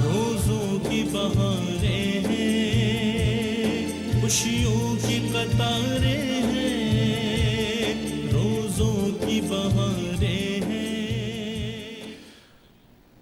روزوں کی بہاریں ہیں، خوشیوں کی قطاریں ہیں، روزوں کی بہاریں ہیں۔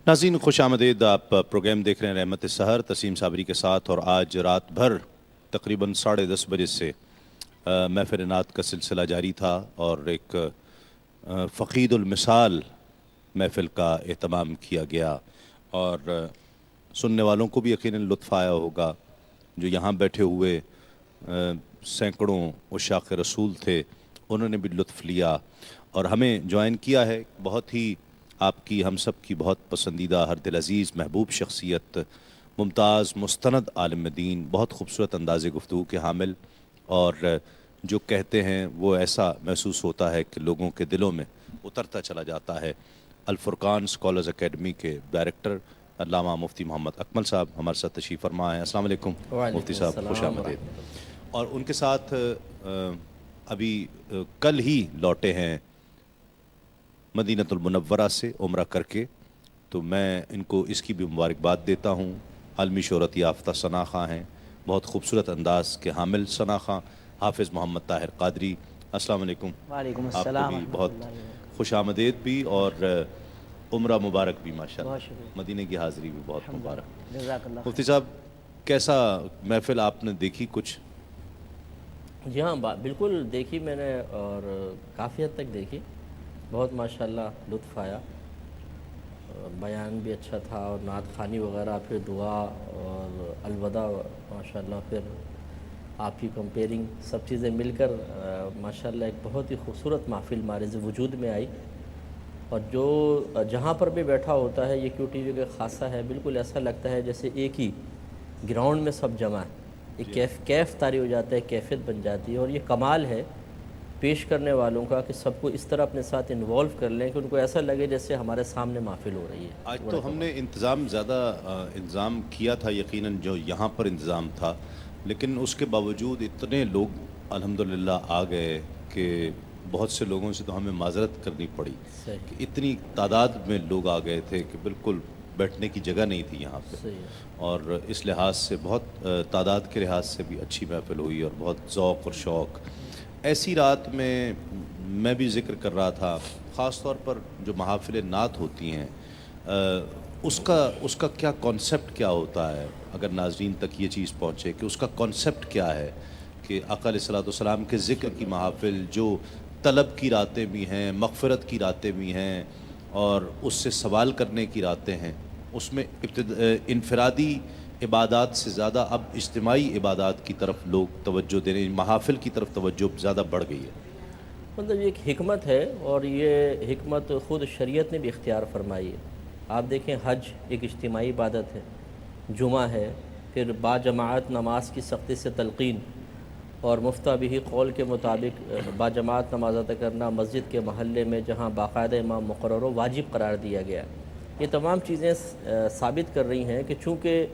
ناظرین خوش آمدید، آپ پروگرام دیکھ رہے ہیں رحمت سحر تسیم صابری کے ساتھ، اور آج رات بھر تقریباً 10:30 بجے سے محفل نعت کا سلسلہ جاری تھا، اور ایک فقید المثال محفل کا اہتمام کیا گیا، اور سننے والوں کو بھی یقیناً لطف آیا ہوگا۔ جو یہاں بیٹھے ہوئے سینکڑوں عشاق رسول تھے، انہوں نے بھی لطف لیا اور ہمیں جوائن کیا ہے۔ بہت ہی آپ کی، ہم سب کی بہت پسندیدہ، ہر دل عزیز محبوب شخصیت، ممتاز مستند عالم دین، بہت خوبصورت انداز گفتگو کے حامل، اور جو کہتے ہیں وہ ایسا محسوس ہوتا ہے کہ لوگوں کے دلوں میں اترتا چلا جاتا ہے۔ الفرقان اسکالرز اکیڈمی کے ڈائریکٹر علامہ مفتی محمد اکمل صاحب ہمارے ساتھ تشریف فرما ہیں۔ السلام علیکم مفتی صاحب، خوش آمدید۔ اور ان کے ساتھ ابھی کل ہی لوٹے ہیں مدینۃ المنورہ سے عمرہ کر کے، تو میں ان کو اس کی بھی مبارکباد دیتا ہوں۔ عالمی شہرت یافتہ ثنا خواں ہیں، بہت خوبصورت انداز کے حامل ثنا خواں حافظ محمد طاہر قادری۔ السلام علیکم۔ وعلیکم آپ کو السلام بھی بہت خوش آمدید بھی، اور عمرہ مبارک بھی ماشاءاللہ، مدینے کی حاضری بھی بہت مبارک۔ جزاک اللہ۔ مفتی صاحب، کیسا محفل آپ نے دیکھی کچھ؟ جی ہاں، بالکل دیکھی میں نے، اور کافی حد تک دیکھی، بہت ماشاءاللہ لطف آیا، بیان بھی اچھا تھا، اور نعت خوانی وغیرہ، پھر دعا اور الوداع ماشاءاللہ، پھر آپ کی کمپیئرنگ، سب چیزیں مل کر ماشاءاللہ ایک بہت ہی خوبصورت محفل مارز وجود میں آئی۔ اور جو جہاں پر بھی بیٹھا ہوتا ہے، یہ کیو ٹی وی کا خاصہ ہے، بالکل ایسا لگتا ہے جیسے ایک ہی گراؤنڈ میں سب جمع ہے، ایک کیف طاری ہو جاتا ہے، کیفیت بن جاتی ہے۔ اور یہ کمال ہے پیش کرنے والوں کا کہ سب کو اس طرح اپنے ساتھ انوالو کر لیں کہ ان کو ایسا لگے جیسے ہمارے سامنے محفل ہو رہی ہے۔ آج تو ہم نے زیادہ انتظام کیا تھا یقیناً، جو یہاں پر انتظام تھا، لیکن اس کے باوجود اتنے لوگ الحمدللہ آ گئے کہ بہت سے لوگوں سے تو ہمیں معذرت کرنی پڑی کہ اتنی تعداد میں لوگ آ گئے تھے کہ بالکل بیٹھنے کی جگہ نہیں تھی یہاں پہ، اور اس لحاظ سے بہت تعداد کے لحاظ سے بھی اچھی محفل ہوئی، اور بہت ذوق اور شوق۔ ایسی رات میں بھی ذکر کر رہا تھا، خاص طور پر جو محافل نعت ہوتی ہیں، اس کا کیا کانسیپٹ کیا ہوتا ہے، اگر ناظرین تک یہ چیز پہنچے کہ اس کا کانسیپٹ کیا ہے، کہ آقا علیہ الصلوۃ والسلام کے ذکر کی محافل جو طلب کی راتیں بھی ہیں، مغفرت کی راتیں بھی ہیں، اور اس سے سوال کرنے کی راتیں ہیں، اس میں انفرادی عبادات سے زیادہ اب اجتماعی عبادات کی طرف لوگ توجہ دے رہے ہیں، محافل کی طرف توجہ زیادہ بڑھ گئی ہے۔ مطلب یہ ایک حکمت ہے، اور یہ حکمت خود شریعت نے بھی اختیار فرمائی ہے۔ آپ دیکھیں، حج ایک اجتماعی عبادت ہے، جمعہ ہے، پھر با جماعت نماز کی سختی سے تلقین، اور مفتہ بھی قول کے مطابق با جماعت نماز ادا کرنا مسجد کے محلے میں جہاں باقاعدہ امام مقرر و واجب قرار دیا گیا۔ یہ تمام چیزیں ثابت کر رہی ہیں کہ چونکہ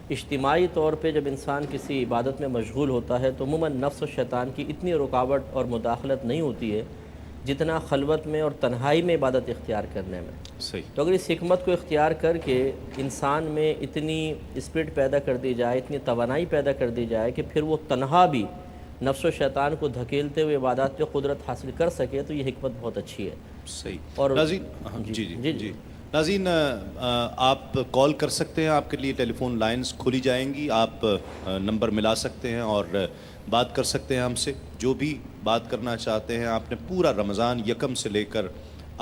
اجتماعی طور پہ جب انسان کسی عبادت میں مشغول ہوتا ہے تو عموماً نفس و شیطان کی اتنی رکاوٹ اور مداخلت نہیں ہوتی ہے جتنا خلوت میں اور تنہائی میں عبادت اختیار کرنے میں۔ صحیح۔ تو اگر اس حکمت کو اختیار کر کے انسان میں اتنی اسپرٹ پیدا کر دی جائے، اتنی توانائی پیدا کر دی جائے کہ پھر وہ تنہا بھی نفس و شیطان کو دھکیلتے ہوئے عبادات پہ قدرت حاصل کر سکے، تو یہ حکمت بہت اچھی ہے۔ صحیح۔ اور ناظرین جی ناظرین، آپ کال کر سکتے ہیں، آپ کے لیے ٹیلی فون لائنز کھولی جائیں گی، آپ نمبر ملا سکتے ہیں اور بات کر سکتے ہیں ہم سے، جو بھی بات کرنا چاہتے ہیں۔ آپ نے پورا رمضان یکم سے لے کر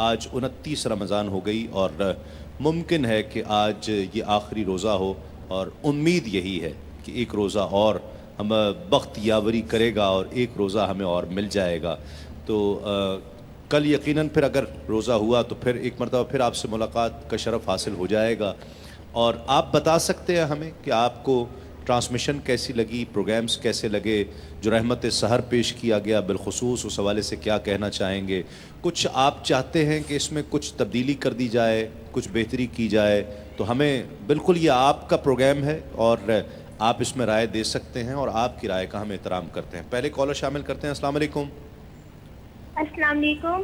آج 29 رمضان ہو گئی، اور ممکن ہے کہ آج یہ آخری روزہ ہو، اور امید یہی ہے کہ ایک روزہ اور ہم بخت یاوری کرے گا اور ایک روزہ ہمیں اور مل جائے گا۔ تو کل یقیناً پھر اگر روزہ ہوا تو پھر ایک مرتبہ پھر آپ سے ملاقات کا شرف حاصل ہو جائے گا، اور آپ بتا سکتے ہیں ہمیں کہ آپ کو ٹرانسمیشن کیسی لگی، پروگرامز کیسے لگے، جو رحمت سحر پیش کیا گیا بالخصوص اس حوالے سے کیا کہنا چاہیں گے؟ کچھ آپ چاہتے ہیں کہ اس میں کچھ تبدیلی کر دی جائے، کچھ بہتری کی جائے، تو ہمیں بالکل یہ آپ کا پروگرام ہے اور آپ اس میں رائے دے سکتے ہیں، اور آپ کی رائے کا ہم احترام کرتے ہیں۔ پہلے کالر شامل کرتے ہیں۔ السلام علیکم۔ السلام علیکم.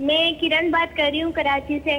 میں کرن بات کر رہی ہوں کراچی سے.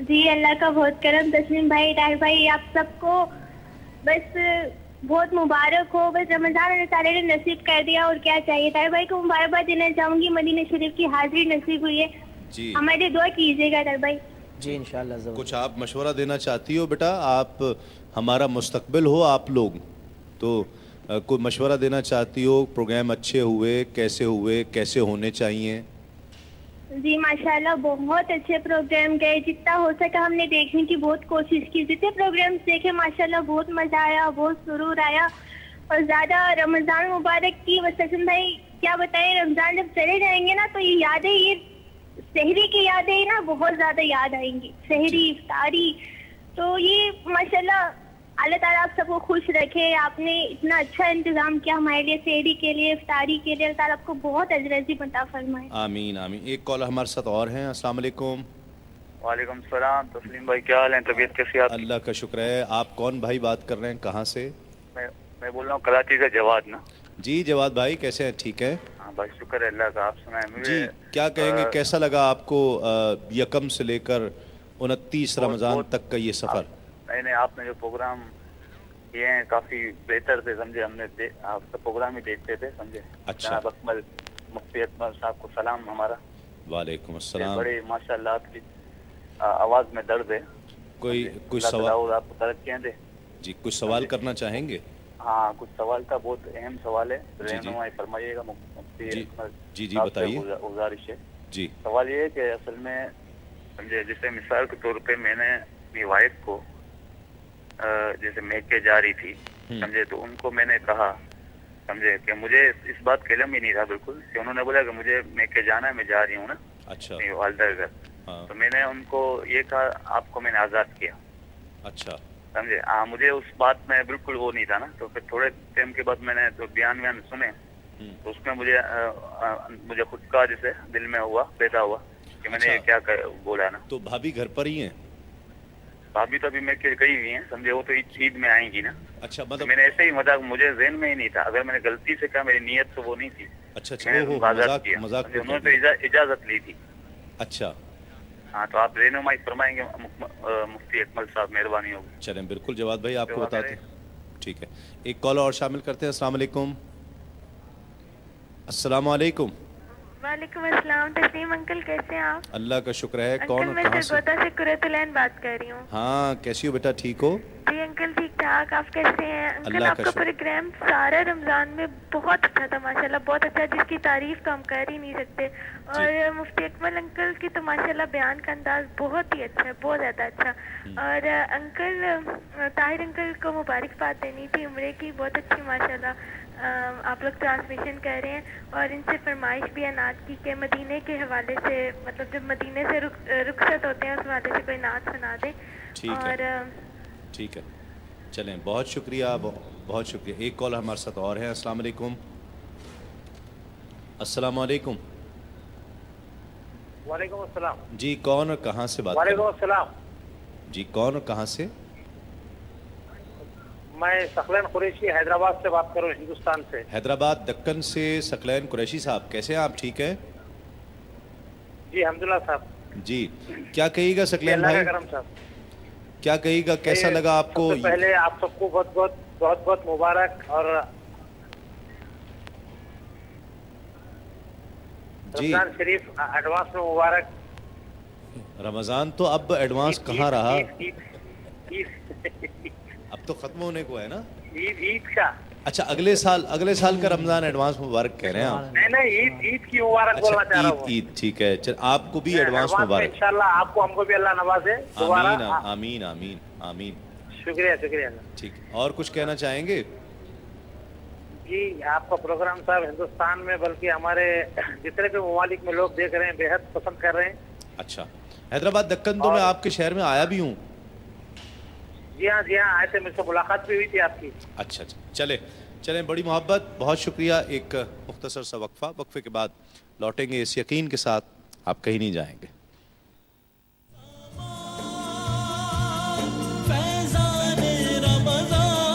جی اللہ کا بہت کرم. تسلیم بھائی, طاہر بھائی, آپ سب کو بس بہت مبارک ہو. بس رمضان اللہ تعالیٰ نے نصیب کر دیا اور کیا چاہیے. طاہر بھائی کو مبارکباد دینا چاہوں گی, مدینہ شریف کی حاضری نصیب ہوئی ہے. جی ہمارے دعا کیجیے گا طاہر بھائی. جی انشاءاللہ ضرور. کچھ آپ مشورہ دینا چاہتی ہو بیٹا؟ آپ ہمارا مستقبل ہو آپ لوگ, تو کوئی مشورہ دینا چاہتی ہو؟ پروگرام اچھے ہوئے, کیسے ہوئے, کیسے ہونے چاہیے؟ جی ماشاءاللہ بہت اچھے پروگرام گئے. جتنا ہو سکا ہم نے دیکھنے کی بہت کوشش کی. جتنے پروگرامس دیکھے ماشاءاللہ بہت مزہ آیا, بہت سرور آیا. اور زیادہ رمضان مبارک کی وسلم بھائی کیا بتائیں, رمضان جب چلے جائیں گے نا تو یہ یادیں, یہ سحری کی یادیں نا بہت زیادہ یاد آئیں گی. سحری, افطاری, تو یہ ماشاءاللہ اللہ تعالیٰ آپ سب کو خوش رکھے. آپ نے اتنا اچھا انتظام کیا ہمارے لیے, سحری کے لیے, افطاری کے لیے. اللہ تعالیٰ آپ کو بہت اجر عظیم عطا فرمائے. آمین آمین. ایک کالر ہمارے ساتھ اور ہیں. السلام علیکم. وعلیکم السلام. تسلیم بھائی کیا حال ہے, طبیعت کیسی ہے آپ کی؟ اللہ کا شکر ہے. آپ کون بھائی بات کر رہے ہیں, کہاں سے؟ میں بول رہا ہوں کراچی سے, جواد نا. جی جواد بھائی, کیسے ہیں؟ ٹھیک ہے. ہاں بھائی شکر ہے اللہ کا. آپ سنائیں جی مجھے کیا کہیں گے, کیسا لگا آپ کو یکم سے لے کر 29 رمضان تک کا یہ سفر؟ نہیں آپ نے جو پروگرام کیے ہیں کافی بہتر تھے, سمجھے. ہم نے آپ کا پروگرام ہی دیکھتے تھے, سمجھے. اچھا. جناب اکمل مفتی اکمل صاحب کو سلام ہمارا. وعلیکم السلام. بڑے ماشاءاللہ آپ کی آواز میں درد ہے. کوئی اللہ سوال؟ تعالیٰ آپ کو ترقیاں دے. جی کچھ سوال کرنا چاہیں گے؟ ہاں کچھ سوال تھا, بہت اہم سوال ہے, رہنمائی فرمائیے گا مفتی اکمل. جی جی بتائیے. گزارش ہے. جی سوال یہ ہے کہ اصل میں سمجھے, جیسے مثال کے طور پہ میں نے اپنی وائف کو جیسے میکے جا رہی تھی, سمجھے, تو ان کو میں نے کہا, سمجھے, کہ مجھے اس بات کا علم ہی نہیں تھا بالکل, کہ انہوں نے بولا کہ مجھے میکے جانا ہے, میں جا رہی ہوں نا. اچھا. والدہ گھر. تو میں نے ان کو یہ کہا آپ کو میں نے آزاد کیا. اچھا. سمجھے. ہاں مجھے اس بات میں بالکل وہ نہیں تھا نا. تو پھر تھوڑے ٹائم کے بعد میں نے تو بیان سنے, تو اس میں مجھے خود کا جیسے دل میں ہوا, پیدا ہوا کہ میں نے یہ کیا بولا نا. تو بھابھی گھر پر ہی ہیں؟ بھابھی تو ابھی میں گئی ہوئی ہیں, سمجھے, وہ تو عید میں آئیں گی نا. اچھا. تو میں نے ایسے ہی مذاق, مجھے ذہن میں ہی نہیں تھا. اگر میں نے غلطی سے کہا, میری نیت تو وہ نہیں تھی. اچھا میں نے آزاد کیا. انہوں نے تو اجازت لی تھی. اچھا. ہاں تو آپ رہنمائی فرمائیں گے مفتی اکمل صاحب, مہربانی ہوگی. چلیں بالکل جواد بھائی, آپ کو بتاتے ہیں. ٹھیک ہے, ایک کال اور شامل کرتے ہیں. السلام علیکم. السلام علیکم. وعلیکم السلام. تسلیم انکل کیسے ہیں آپ؟ اللہ کا شکر ہے. کون اور میں کہاں سے؟ سرگودا سے قرۃ العین بات کر رہی ہوں. ہاں کیسی ہو بیٹا, ٹھیک ہو؟ جی انکل ٹھیک ٹھاک. آپ کیسے ہیں انکل؟ اللہ آپ کا کا شکر. پروگرام سارا رمضان میں بہت اچھا تھا ماشاءاللہ, بہت اچھا, جس کی تعریف تو ہم کر ہی نہیں سکتے. اور مفتی اکمل انکل کی تو ماشاءاللہ بیان کا انداز بہت ہی اچھا ہے, بہت زیادہ اچھا. اور انکل, طاہر انکل کو مبارکباد دینی تھی عمرے کی, بہت اچھی ماشاءاللہ آپ لوگ ٹرانسمیشن کر رہے ہیں. اور ان سے فرمائش بھی ہے نعت کی کہ مدینے کے حوالے سے, مطلب جب مدینے سے رخصت ہوتے ہیں اس حوالے سے کوئی نعت سنا دیں. اور ٹھیک ہے, چلیں, بہت شکریہ, بہت شکریہ. ایک کال ہمارے ساتھ اور ہے. السلام علیکم. السلام علیکم. وعلیکم السلام. جی کون اور کہاں سے بات کر رہے ہیں؟ وعلیکم السلام. جی کون اور کہاں سے؟ میں ثقلین قریشی حیدرآباد سے بات کر رہا ہوں, ہندوستان سے. حیدرآباد دکن سے ثقلین قریشی صاحب, کیسے ہیں آپ, ٹھیک ہیں؟ جی الحمدللہ صاحب. جی کیا کہیے گا ثقلین بھائی, اللہ کا کرم صاحب, کیا کہیے گا, کیسا لگا آپ کو؟ سب سے پہلے آپ سب کو بہت بہت مبارک. اور رمضان شریف ایڈوانس میں مبارک. رمضان تو اب ایڈوانس کہاں رہا, عید اب تو ختم ہونے کو ہے نا. عید کا. اچھا اگلے سال کا رمضان ایڈوانس مبارک کہہ رہے ہیں آپ؟ نہیں عید کی مبارک بولنا چاہ رہا ہوں. عید, ٹھیک ہے, چل آپ کو بھی ایڈوانس مبارک. انشاءاللہ آپ کو, ہم کو بھی اللہ نوازے. آمین آمین آمین آمین. شکریہ. ٹھیک, اور کچھ کہنا چاہیں گے؟ جی آپ کا پروگرام صاحب ہندوستان میں بلکہ ہمارے جتنے بھی ممالک میں لوگ دیکھ رہے ہیں, بےحد پسند کر رہے ہیں. اچھا. حیدرآباد دکن تو میں آپ کے شہر میں آیا بھی ہوں. جی ہاں آئے تھے, مجھ سے ملاقات بھی ہوئی تھی آپ کی. اچھا چلیں, بڑی محبت, بہت شکریہ. ایک مختصر سا وقفے کے بعد لوٹیں گے اس یقین کے ساتھ آپ کہیں نہیں جائیں گے. فیضان رمضان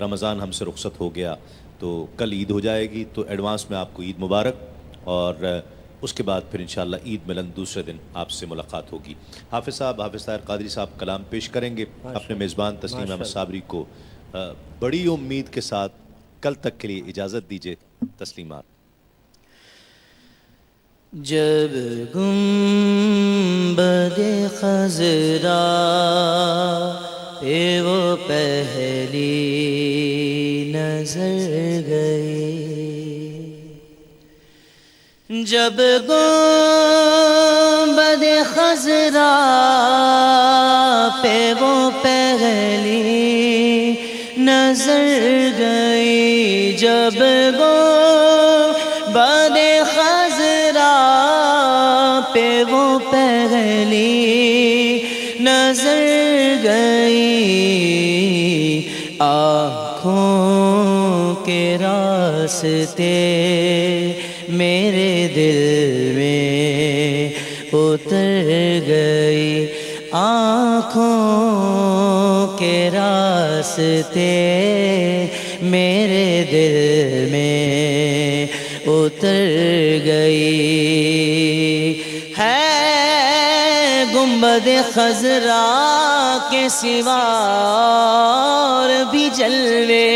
رمضان ہم سے رخصت ہو گیا تو کل عید ہو جائے گی، تو ایڈوانس میں آپ کو عید مبارک، اور اس کے بعد پھر انشاءاللہ عید ملن دوسرے دن آپ سے ملاقات ہوگی۔ حافظ صاحب، حافظ طاہر قادری صاحب کلام پیش کریں گے، اپنے میزبان تسلیم احمد صابری کو بڑی امید کے ساتھ کل تک کے لیے اجازت دیجیے۔ تسلیمات۔ جب گنبد خضرا پہ وہ پہلی نظر گئی، جب گنبد خضرا پہ وہ پہلی نظر گئی، جب گنبد خضرا پہ وہ پہلی نظر گئی، آنکھوں کے راستے میرے دل میں اتر گئی، آنکھوں کے راستے میرے دل میں اتر گئی، ہے گنبد خضرا کے سوا اور بھی جلوے،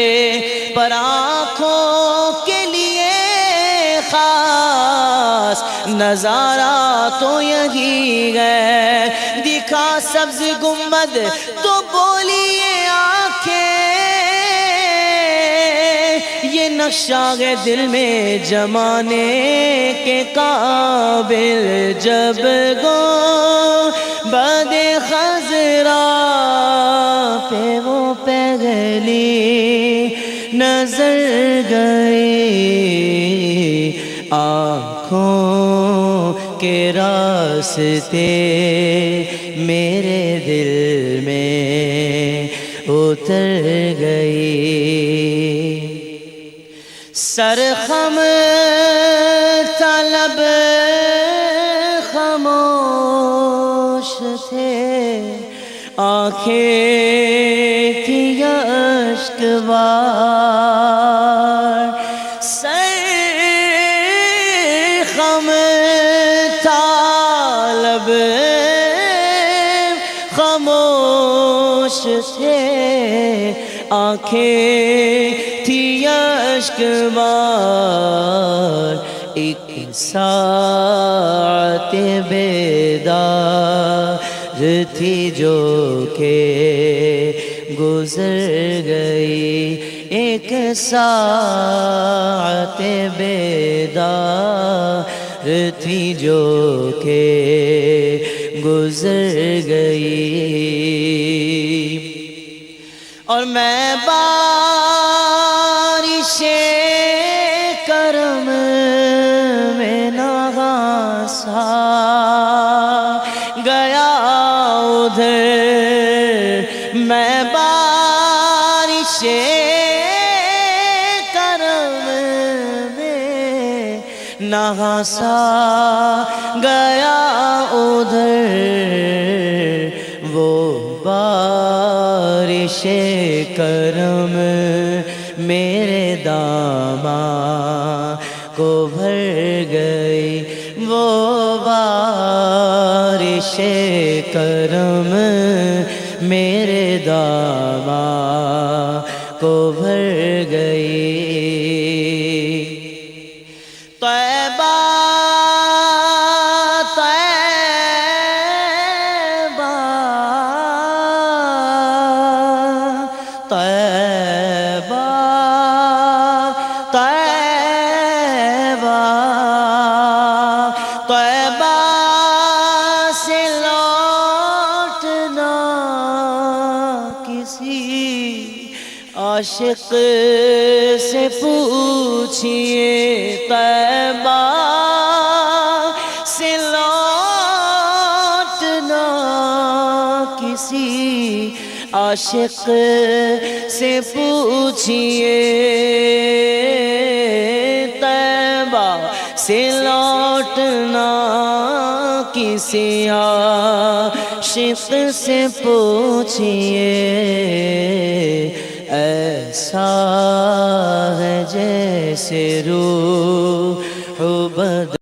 پر آنکھوں کے لیے خاص نظارہ تو یہی ہے، دکھا سبز گنبد تو بولی یہ آنکھیں، یہ نقشہ ہے دل میں جمانے کے قابل، جب گنبد خضرا پہ وہ پہلی نظر گئی، آنکھوں کے راستے میرے دل میں اتر گئی، سرخم طلب خاموش تھے، آنکھیں تھی اشکبار، سرخم طلب خاموش تھے، آنکھیں تھی اشکبار، ایک ساعت بیدار تھی جو کہ گزر گئی، ایک ساعت بیدار تھی جو کہ گزر گئی، اور میں بارش کرم میں نغاسا گیا ادھر، میں بارش کرم میں نغاسا گیا ادھر، وہ بارش کرم میرے داماں کو بھر گئی، وہ بارش کرم میرے داماں کو بھر گئی، طیبہ طیبہ طیبہ طیبہ طیبہ سے لوٹنا کسی عاشق سے پوچھئے، طیبہ سے لوٹنا کسی عاشق سے پوچھئے، طیبہ سے لوٹنا کسی عاشق سے پوچھئے، اے ایسا ہے جیسے روح بدر